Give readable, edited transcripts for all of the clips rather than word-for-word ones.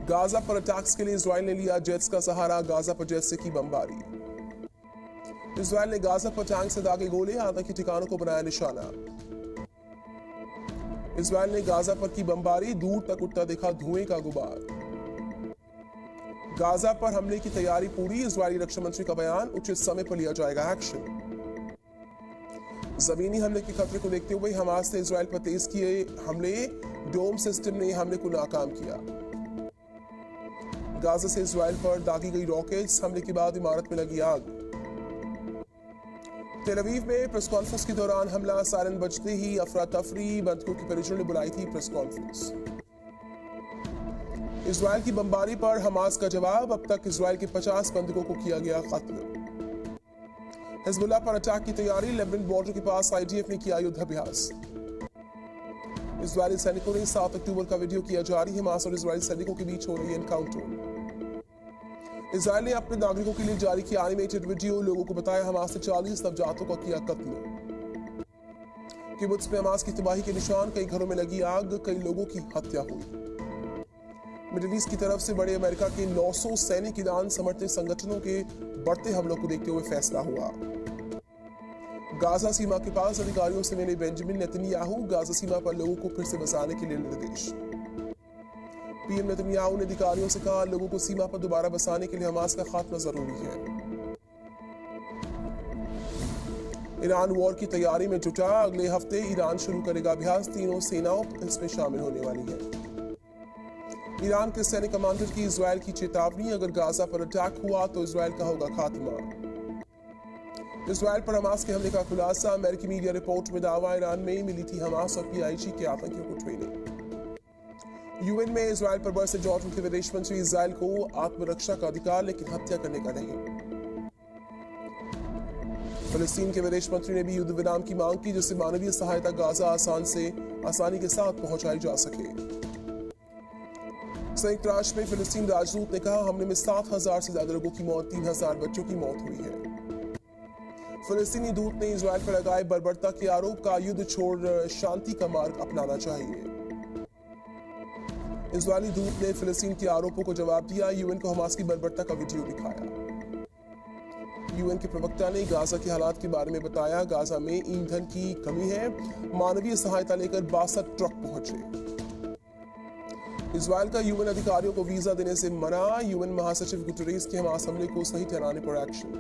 Gaza पर attacks के लिए इजराइल ने लिया जेट्स का सहारा, गाजा पर जेट से की बमबारी। इजराइल ने गाजा पर टैंक से दागे गोले, आतंकी ठिकानों को बनाया निशाना। इजराइल ने गाजा पर की बमबारी, दूर तक उठता देखा धुएं का गुबार। गाजा पर हमले की तैयारी पूरी, इजरायली रक्षा मंत्री का बयान, उचित समय पर लिया जाएगा एक्शन। जमीनी हमले के खतरे को देखते हुए हमास ने इजराइल पर तेज किए हमले, डोम सिस्टम ने हमले को नाकाम किया। गाजा से इजराइल पर दागी गई रॉकेट्स, हमले के बाद इमारत में लगी आग। तेल अवीव में प्रेस कॉन्फ्रेंस के दौरान हमला, सायरन बजते ही अफरा तफरी, बंधकों के परिजनों ने बुलाई थी प्रेस कॉन्फ्रेंस। इजराइल की बमबारी पर हमास का जवाब, अब तक इजराइल के 50 बंधकों को किया गया कत्ल। हिजबुल्लाह पर अटैक की तैयारी, लेबनान बॉर्डर के पास आईडीएफ ने किया युद्धाभ्यास। इजरायली सैनिकों ने 7 अक्टूबर का वीडियो किया जारी, हमास और इजरायली सैनिकों के बीच हो रही एनकाउंटर। इजरायल ने अपने नागरिकों के लिए जारी किया एनिमेटेड वीडियो, लोगों को बताया हमास ने 40 नवजातों का किया कत्ल। किबुत्स में हमास की तबाही के निशान, कई घरों में लगी आग, कई लोगों की हत्या हुई। मिडिल ईस्ट की तरफ से बड़े अमेरिका के 900 सैनिक ईरान समर्थक संगठनों के बढ़ते हमलों को देखते हुए फैसला हुआ। गाजा सीमा के पास अधिकारियों से मिले बेंजामिन नेतन्याहू, गाजा सीमा पर लोगों को फिर से बसाने के लिए निर्देश। पीएम नेतन्याहू ने अधिकारियों से कहा, लोगों को सीमा पर दोबारा बसाने के लिए हमास का खात्मा जरूरी है। ईरान वॉर की तैयारी में जुटा, अगले हफ्ते ईरान शुरू करेगा अभ्यास, तीनों सेनाओं इसमें शामिल होने वाली है। ईरान के सैनिक कमांडर की इजराइल की चेतावनी, अगर गाजा पर अटैक हुआ तो इजराइल का होगा खात्मा। इजराइल पर हमास के हमले का खुलासा, अमेरिकी मीडिया रिपोर्ट में दावा, ईरान में मिली थी हमास और पीआईजी के आतंकियों को ट्रेनिंग। यूएन में इजराइल पर बरसे जॉर्डन के विदेश मंत्री, इजराइल को आत्मरक्षा का अधिकार लेकिन हत्या करने का नहीं। फिलिस्तीन के विदेश मंत्री ने भी युद्ध विराम की मांग की, जिससे मानवीय सहायता गाजा आसानी के साथ पहुंचाई जा सके। संयुक्त राष्ट्र में फिलिस्तीन राजदूत ने कहा, हमले में 7,000 से ज्यादा लोगों की मौत, 3,000 बच्चों की मौत हुई है। फिलिस्तीनी दूत ने इजराइल पर लगाए बर्बरता के आरोप का, युद्ध छोड़ शांति का मार्ग अपनाना चाहिए। इजरायली दूत ने फिलिस्तीन के आरोपों को जवाब दिया, यूएन को हमास की बर्बरता का वीडियो दिखाया। यूएन के प्रवक्ता ने गाजा के हालात के बारे में बताया, गाजा में ईंधन की कमी है, मानवीय सहायता लेकर 62 ट्रक पहुंचे। इजराइल का यूएन अधिकारियों को वीजा देने से मना, यूएन महासचिव गुटेरेस के हमास हमले को सही ठहराने पर एक्शन।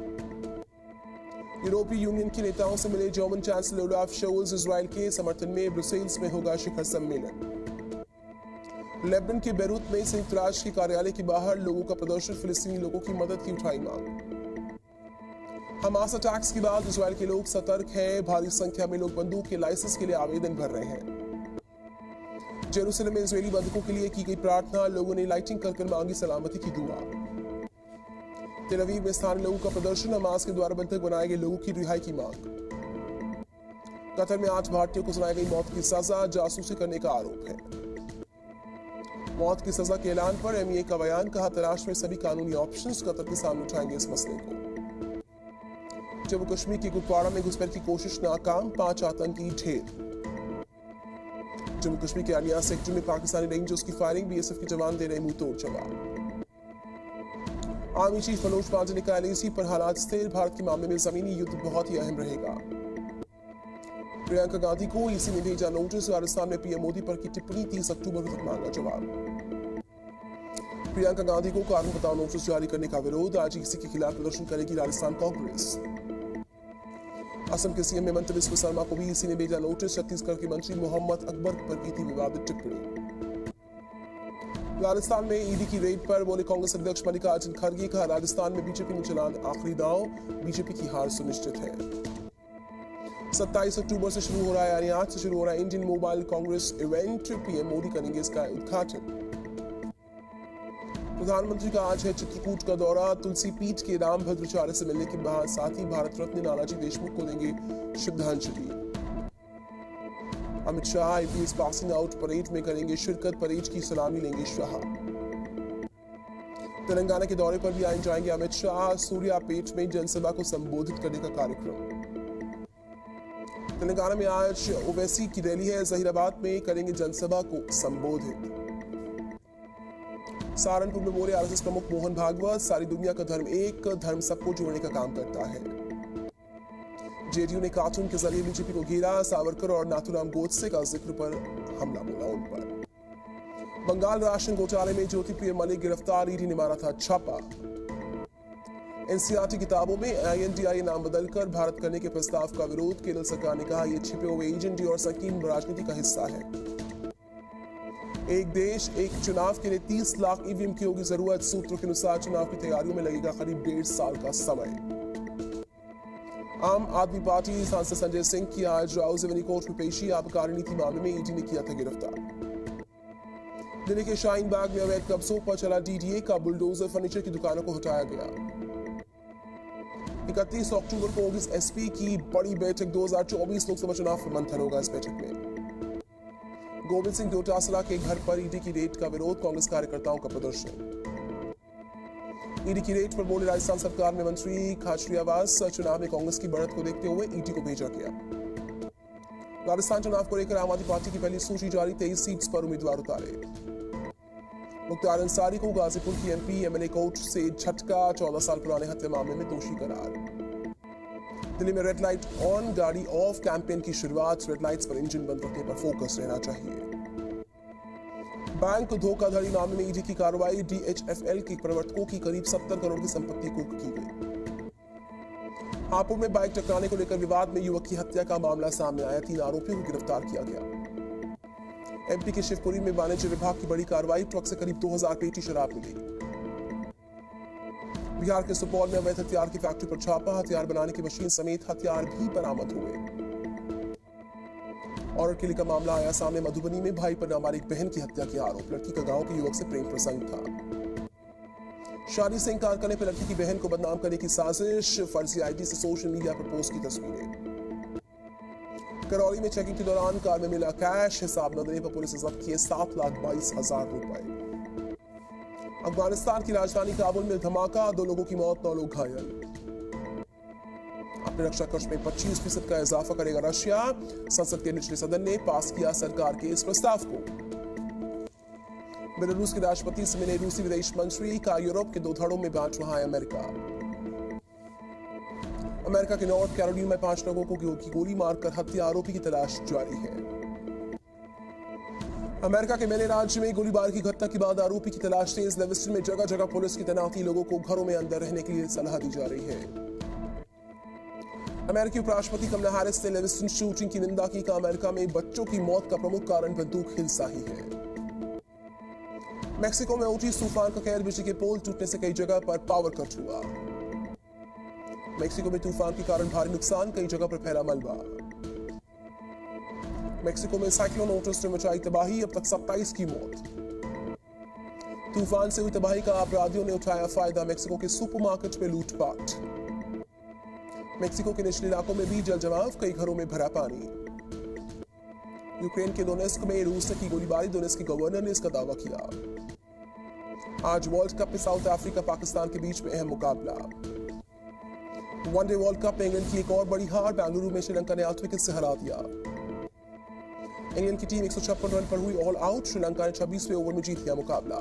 यूरोपीय यूनियन के नेताओं से मिले German chancellor Olaf Scholz, Israel के समर्थन में ब्रुसेल्स में होगा शिखर सम्मेलन। लेबनान के बेरूत में संयुक्त राष्ट्र के कार्यालय के बाहर लोगों का प्रदर्शन, फिलिस्तीनी लोगों की मदद की उठाई मांग। हमास अटैक्स के बाद इजराइल के लोग सतर्क हैं, भारी संख्या में लोग बंदूक के लाइसेंस के लिए आवेदन भर रहे हैं। जेरूसलम में इजरायली बंधकों के लिए की गई प्रार्थना, लोगों ने लाइटिंग कर मांगी सलामती की दुआ। तेल अवीव में स्थानीय लोगों का प्रदर्शन, हमास के द्वारा बंधक बनाए गए लोगों की रिहाई की मांग। कतर में 8 भारतीयों को सुनाई गई मौत की सजा, जासूसी करने का आरोप है। मौत की सजा के ऐलान पर एमईए का बयान, कहा तलाश में सभी कानूनी ऑप्शंस, कतर के सामने उठाएंगे इस मसले को। जम्मू कश्मीर के कुपवाड़ा में घुसपैठ की कोशिश नाकाम, 5 आतंकी ढेर। जम्मू कश्मीर के अनिया सेक्टर में पाकिस्तानी रेंजर्स की फायरिंग, बीएसएफ के जवान दे रहे मुंह तोड़ जवाब। आर्मी चीफ मनोज पांडे ने कहा, एलएसी पर हालात स्थिर, भारत के मामले में जमीनी युद्ध बहुत ही अहम रहेगा। प्रियंका गांधी को ईसी ने भेजा नोटिस, राजस्थान में पीएम मोदी पर की टिप्पणी, 30 अक्टूबर तक मांगा जवाब। प्रियंका गांधी को कारण बताओ नोटिस जारी करने का विरोध, आज ईसी के खिलाफ प्रदर्शन करेगी राजस्थान कांग्रेस। असम के सीएम हेमंत बिस्वा शर्मा को भी ईसी ने भेजा नोटिस, छत्तीसगढ़ के मंत्री मोहम्मद अकबर पर की थी विवादित टिप्पणी। राजस्थान में ईडी की रेड पर बोले कांग्रेस अध्यक्ष मल्लिकार्जुन खड़गे, कहा राजस्थान में बीजेपी ने चला आखिरी दांव, बीजेपी की हार सुनिश्चित है। 27 अक्टूबर से शुरू हो रहा है, यानी आज से शुरू हो रहा है Indian mobile Congress event, PM Modi करेंगे इसका उद्घाटन। प्रधानमंत्री का आज है चित्रकूट का दौरा, तुलसी पीठ के रामभद्राचार्य से मिलने के बाद साथ ही भारत रत्न नानाजी देशमुख को देंगे श्रद्धांजलि। Amit Shah IPS passing out parade में करेंगे शिरकत, परेड की सलामी लेंगे शाह। तेलंगाना के दौरे पर भी आए जाएंगे अमित शाह, सूर्यापेट में जनसभा को संबोधित करने का कार्यक्रम। तेलंगाना में आज ओवैसी की रैली है, जहीराबाद में करेंगे जनसभा को संबोधित। सहारनपुर में बोले आरएसएस प्रमुख मोहन भागवत, सारी दुनिया का धर्म एक, धर्म सबको जोड़ने का काम करता है। जेडीयू ने कार्टून के जरिए बीजेपी को घेरा, सावरकर और नाथूराम गोडसे का जिक्र पर हमला बोला उन पर। बंगाल राशन घोटाले में ज्योतिप्रिय मलिक गिरफ्तार, ईडी ने मारा था छापा। एनसीईआरटी किताबों में INDI नाम बदलकर भारत करने के प्रस्ताव का विरोध, केरल सरकार ने कहा यह छिपे हुए एजेंडे और संकीर्ण राजनीति का हिस्सा है। एक देश एक चुनाव के लिए 30 लाख ईवीएम की होगी जरूरत, सूत्रों के अनुसार चुनाव की तैयारियों में लगेगा करीब 1.5 साल का समय। आम आदमी पार्टी सांसद संजय सिंह की आज राव ज़िवनी कोर्ट में पेशी, आबकारी नीति मामले में ईडी ने किया था गिरफ्तार। दिल्ली के शाहीन बाग में अवैध कब्जों पर चला DDA का बुलडोजर, फर्नीचर की दुकानों को हटाया गया। 31 अक्टूबर को होगी SP की बड़ी बैठक, 2024 लोकसभा चुनाव पर मंथन होगा इस बैठक में। गोविंद सिंह डोटासरा के घर पर ईडी की रेड का विरोध, कांग्रेस कार्यकर्ताओं का प्रदर्शन। ईडी की रेड पर बोले राजस्थान सरकार में मंत्री खाचरियावास, चुनाव में कांग्रेस की बढ़त को देखते हुए ईडी को भेजा गया। राजस्थान चुनाव को लेकर आम आदमी पार्टी की पहली सूची जारी, 23 सीट्स पर उम्मीदवार उतारे। मुख्तार अंसारी को गाजीपुर की MP MLA कोर्ट से झटका, 14 साल पुराने हत्या मामले में दोषी करार। दिल्ली में रेड लाइट ऑन गाड़ी ऑफ कैंपेन की शुरुआत, रेड लाइट्स पर इंजन बंद रखने पर फोकस रहना चाहिए। बैंक धोखाधड़ी मामले में ईडी की कार्रवाई, DHFL के प्रवर्तकों की करीब 70 करोड़ की संपत्ति कुर्क की गई। हापुड़ में बाइक टकराने को लेकर विवाद में युवक की हत्या का मामला सामने आया, 3 आरोपियों को गिरफ्तार किया गया। MP के शिवपुरी में वाणिज्य विभाग की बड़ी कार्रवाई, ट्रक से करीब 2000 पेटी शराब मिली। बिहार के सुपौल में अवैध हथियार की फैक्ट्री पर छापा, हथियार बनाने की मशीन समेत हथियार भी बरामद हुए। और किले का मामला आया सामने, मधुबनी में भाई पर नाबालिग बहन की हत्या के आरोप, लड़की का गांव के युवक से प्रेम प्रसंग था। शादी से इंकार करने पर लड़की की बहन को बदनाम करने की साजिश, फर्जी ID से सोशल मीडिया पर पोस्ट की तस्वीरें। करौली में चेकिंग के दौरान कार में मिला कैश, हिसाब न देने पर पुलिस ने जब्त किए 7,22,000 रुपए। अफगानिस्तान की राजधानी काबुल में धमाका, 2 लोगों की मौत, 9 लोग घायल। अपने रक्षा खर्च में 25% का इजाफा करेगा रशिया, संसद के निचले सदन ने पास किया सरकार के इस प्रस्ताव को। बेलारूस के राष्ट्रपति से मिले रूसी विदेश मंत्री का, यूरोप के 2 धड़ों में बांट रहा है अमेरिका। अमेरिका के नॉर्थ कैरोलिना में 5 लोगों को गोली मारकर हत्या, आरोपी की तलाश जारी है। अमेरिका के मेले राज्य में गोलीबार की घटना के बाद आरोपी की तलाश तेज, लेविस्टन में जगह जगह पुलिस की तैनाती, लोगों को घरों में अंदर रहने के लिए सलाह दी जा रही है। अमेरिकी उपराष्ट्रपति कमला हैरिस ने लेविस्टन शूटिंग की निंदा की, कहा अमेरिका में बच्चों की मौत का प्रमुख कारण बंदूक हिंसा ही है। मेक्सिको में ओटिस तूफान का कहर, बिजली के पोल टूटने से कई जगह पर पावर कट हुआ। मेक्सिको में तूफान के कारण भारी नुकसान, कई जगह पर फैला मलबा। मेक्सिको में साइक्लोन ओटिस ने मचाई तबाही, अब तक 27 की मौत। तूफान से हुई तबाही का अपराधियों ने उठाया फायदा, मेक्सिको के सुपरमार्केट में लूटपाट। मेक्सिको के निचले इलाकों में भी जल जमाव, कई घरों में भरा पानी। यूक्रेन के डोनेस्क में रूस की गोलीबारी, डोनेस्क के गवर्नर ने इसका दावा किया। आज वर्ल्ड कप में साउथ अफ्रीका पाकिस्तान के बीच में अहम मुकाबला। वनडे वर्ल्ड कप में इंग्लैंड की एक और बड़ी हार, बेंगलुरु में श्रीलंका ने 8 विकेट से हरा दिया। इंग्लैंड की टीम 156 रन पर हुई ऑल आउट, श्रीलंका ने 26वें ओवर में जीत लिया मुकाबला।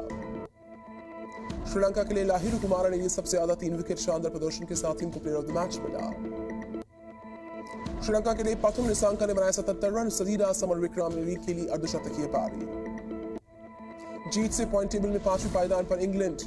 श्रीलंका के लिए लाहिरू कुमार ने सबसे ज्यादा 3 विकेट, शानदार प्रदर्शन के साथ टीम को प्लेयर ऑफ द मैच मिला। श्रीलंका के लिए प्रथम निसांका ने बनाया 77 रन, सदीरा समर विक्रम ने लीग के लिए अर्धशतकीय पारी। जीत से पॉइंट टेबल में 5वें पायदान पर इंग्लैंड।